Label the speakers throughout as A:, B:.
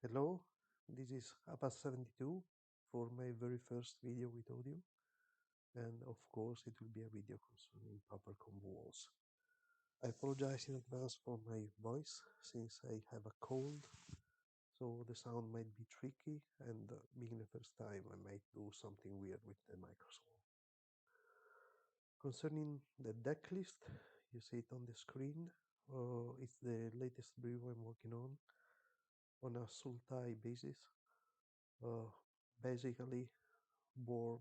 A: Hello, this is Abbas 72 for my very first video with audio, and of course it will be a video concerning Pauper combo walls. I apologize in advance for my voice since I have a cold, so the sound might be tricky, and being the first time I might do something weird with the microphone. Concerning the deck list, you see it on the screen. It's the latest brew I'm working on a Sultai basis. Uh, Basically born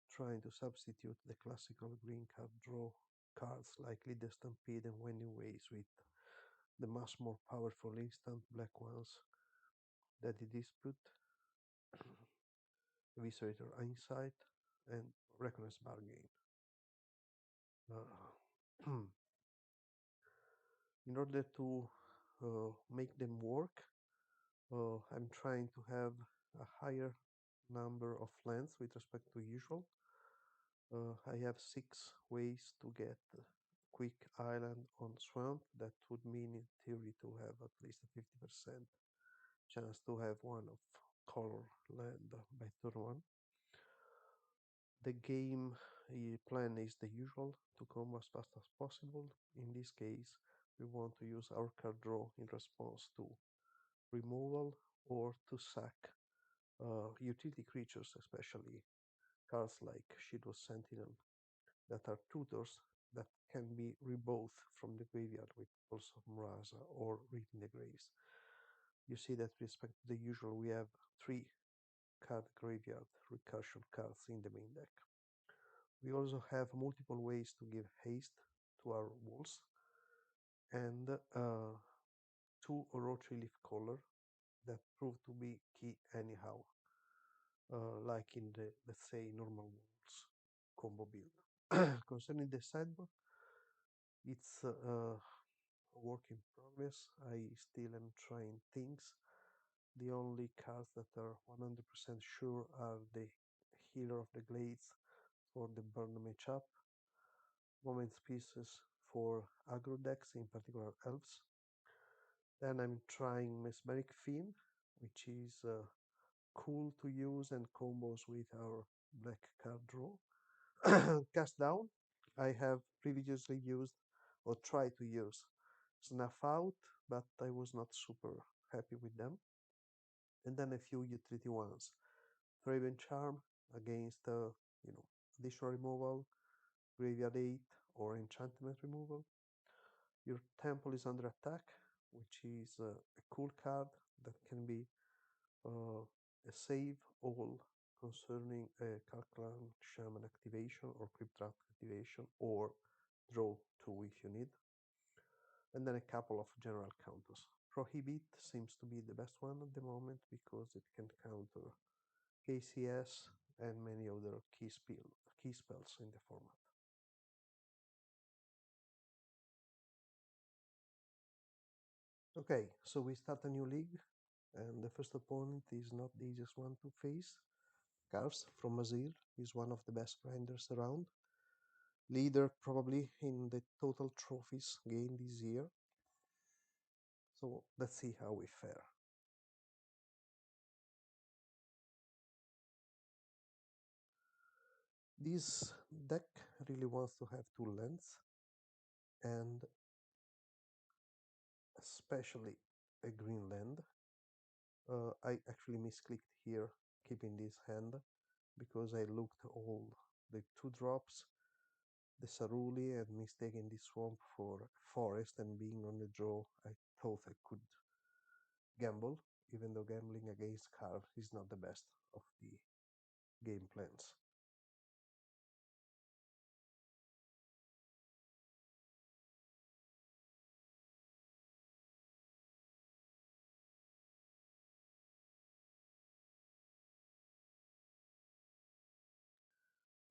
A: trying to substitute the classical green card draw cards like Lead the Stampede and Winning Ways with the much more powerful instant black ones that the Dispute, Eviscerator Insight, and Reckoner's Bargain. Uh, in order to make them work, I'm trying to have a higher number of lands with respect to usual. I have 6 ways to get quick island on swamp. That would mean in theory to have at least a 50% chance to have one of color land by turn 1. The game plan is the usual, to come as fast as possible. In this case, we want to use our card draw in response to removal or to sack utility creatures, especially cards like Shadow Sentinel that are tutors that can be rebought from the graveyard with Pulse of Mraza or Reading the Graves. You see that with respect to the usual, we have 3 card graveyard recursion cards in the main deck. We also have multiple ways to give haste to our walls, and 2 Orochi Leaf Color that prove to be key anyhow, like in the, let's say, normal walls combo build. Concerning the sideboard, it's a work in progress. I still am trying things. The only cards that are 100% sure are the Healer of the Glades for the burn matchup, Moment Pieces for aggro decks, in particular elves. Then I'm trying Mesmeric Fiend, which is cool to use and combos with our black card draw. Cast down, I have previously used or tried to use Snuff Out, but I was not super happy with them. And then a few utility ones. Raven Charm against additional removal, Graveyard 8, or Enchantment removal. Your temple is under attack, which is a cool card that can be a save all concerning a Kalklan Shaman activation or Crypt Trap activation, or draw 2 if you need. And then a couple of general counters. Prohibit seems to be the best one at the moment because it can counter KCS and many other key spells in the format. Okay, so we start a new league, and the first opponent is not the easiest one to face. Kars from Azir is one of the best grinders around. Leader probably in the total trophies gained this year. So let's see how we fare. This deck really wants to have 2 lands, and especially a green land. I actually misclicked here, keeping this hand, because I looked all the 2 drops, the Saruli, and mistaking the swamp for forest, and being on the draw, I thought I could gamble, even though gambling against cards is not the best of the game plans.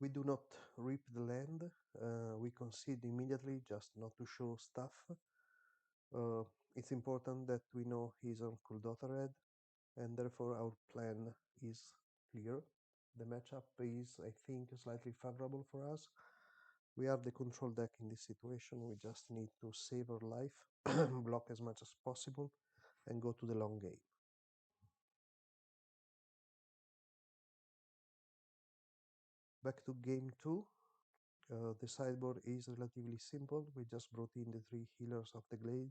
A: We do not rip the land, we concede immediately just not to show stuff. It's important that we know he's on Kuldotha red, and therefore our plan is clear. The matchup is, I think, slightly favorable for us. We are the control deck in this situation. We just need to save our life, block as much as possible, and go to the long game. Back to game 2. The sideboard is relatively simple. We just brought in the 3 healers of the glade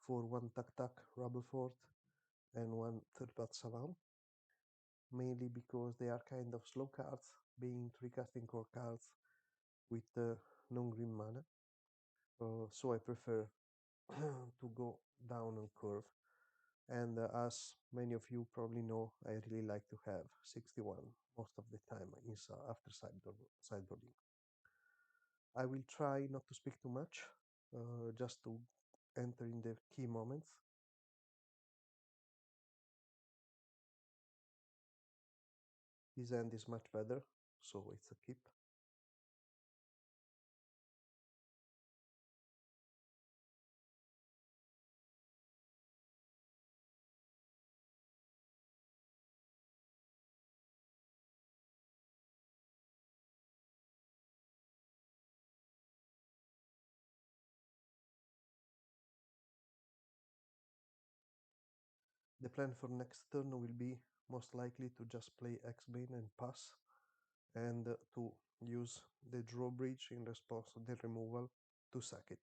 A: for 1 tac rubble fort and 1 third path savant, mainly because they are kind of slow cards, being 3 casting core cards with non-green mana. So I prefer to go down on curve. And as many of you probably know, I really like to have 61 most of the time after sideboarding. I will try not to speak too much, just to enter in the key moments. This end is much better, so it's a keep. The plan for next turn will be most likely to just play X-Bane and pass, and to use the drawbridge in response to the removal to sack it.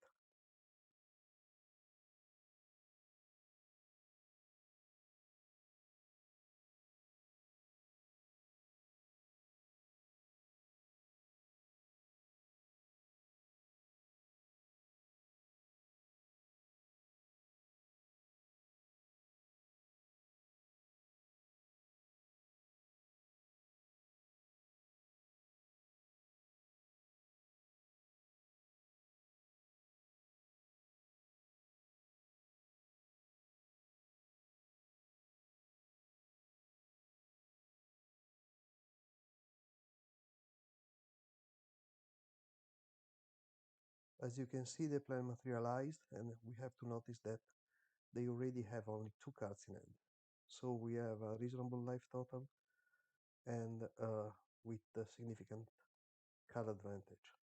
A: As you can see, the plan materialized, and we have to notice that they already have only 2 cards in hand. So we have a reasonable life total and with a significant card advantage.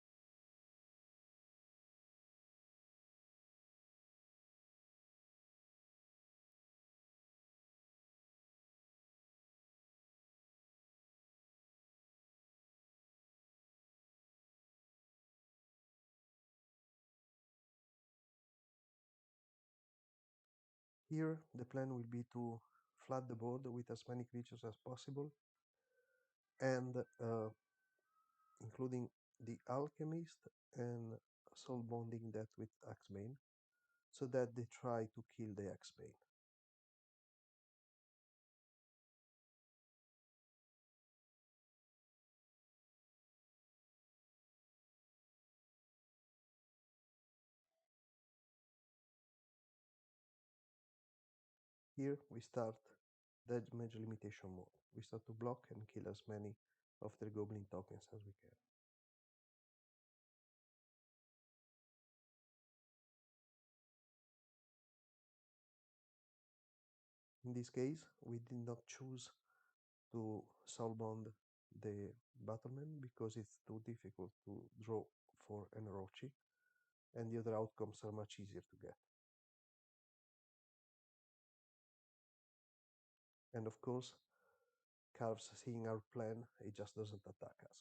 A: Here, the plan will be to flood the board with as many creatures as possible, and including the Alchemist and soul bonding that with Axebane, so that they try to kill the Axebane. Here we start damage limitation mode. We start to block and kill as many of their goblin tokens as we can. In this case, we did not choose to soulbond the battleman because it's too difficult to draw for an Orochi, and the other outcomes are much easier to get. And of course, Carves seeing our plan, it just doesn't attack us.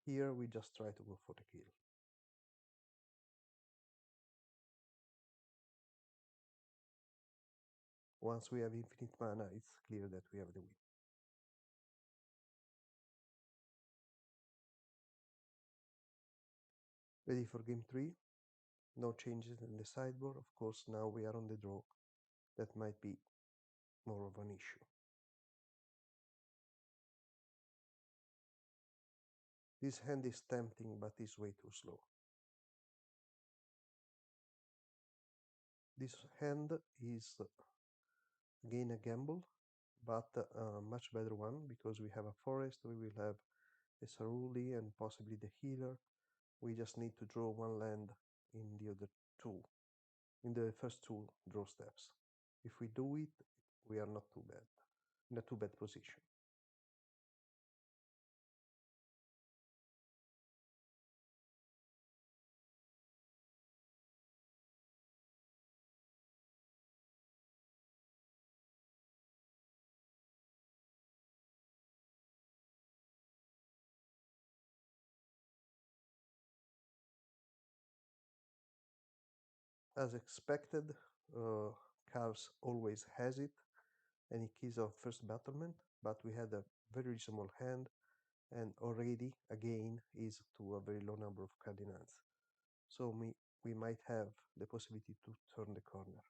A: Here we just try to go for the kill. Once we have infinite mana, it's clear that we have the win. Ready for game 3. No changes in the sideboard. Of course, now we are on the draw. That might be more of an issue. This hand is tempting, but is way too slow. This hand is again a gamble, but a much better one, because we have a forest, we will have a Saruli and possibly the healer. We just need to draw 1 land in the other 2, in the first 2 draw steps. If we do it, we are not too bad, in a too bad position. As expected, uh, Cars always has it, and he keys our first battlement, but we had a very reasonable hand, and already again is to a very low number of cardinals. So we might have the possibility to turn the corner.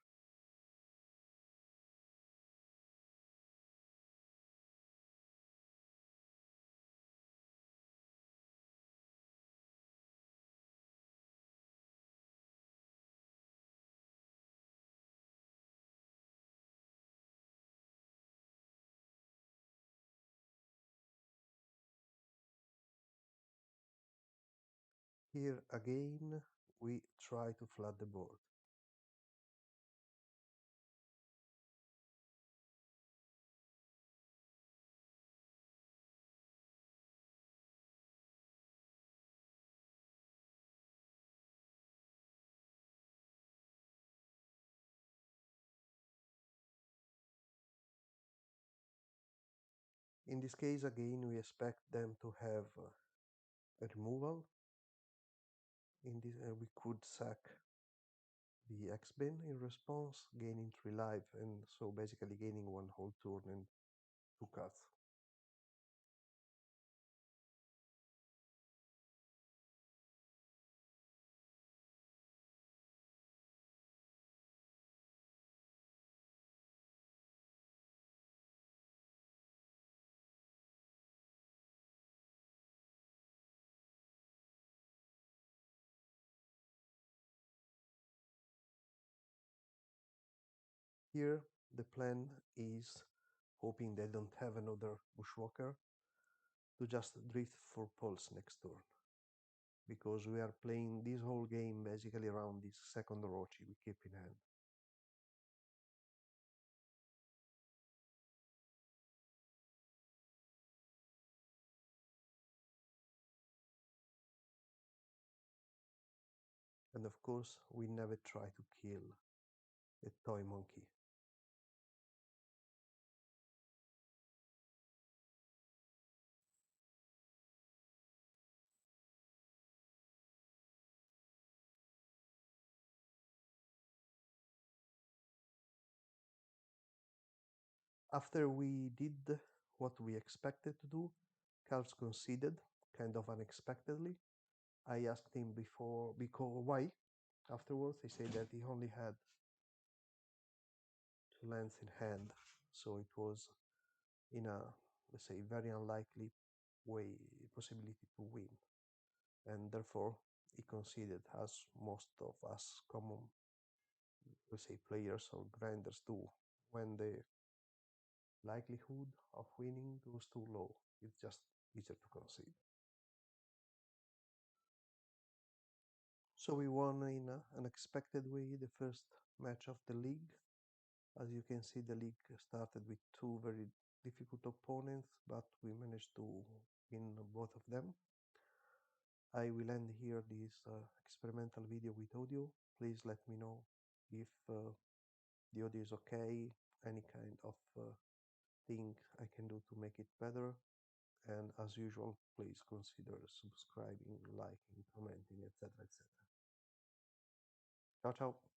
A: Here again, we try to flood the board. In this case, again, we expect them to have a removal. In this, we could sack the X-Bin in response, gaining 3 life, and so basically gaining one whole turn and 2 cards. Here, the plan is, hoping they don't have another Bushwalker, to just drift for Pulse next turn. Because we are playing this whole game basically around this second Orochi we keep in hand. And of course, we never try to kill a toy monkey. After we did what we expected to do, Carlos conceded, kind of unexpectedly. I asked him because why. Afterwards, he said that he only had 2 lands in hand, so it was in a, let's say, very unlikely way possibility to win, and therefore he conceded, as most of us common, we say, players or grinders do. When the likelihood of winning goes too low, it's just easier to concede. So we won in an unexpected way the first match of the league. As you can see, the league started with 2 very difficult opponents, but we managed to win both of them. I will end here this experimental video with audio. Please let me know if the audio is okay, any kind of thing I can do to make it better. And as usual, please consider subscribing, liking, commenting, etc. etc. Ciao, ciao.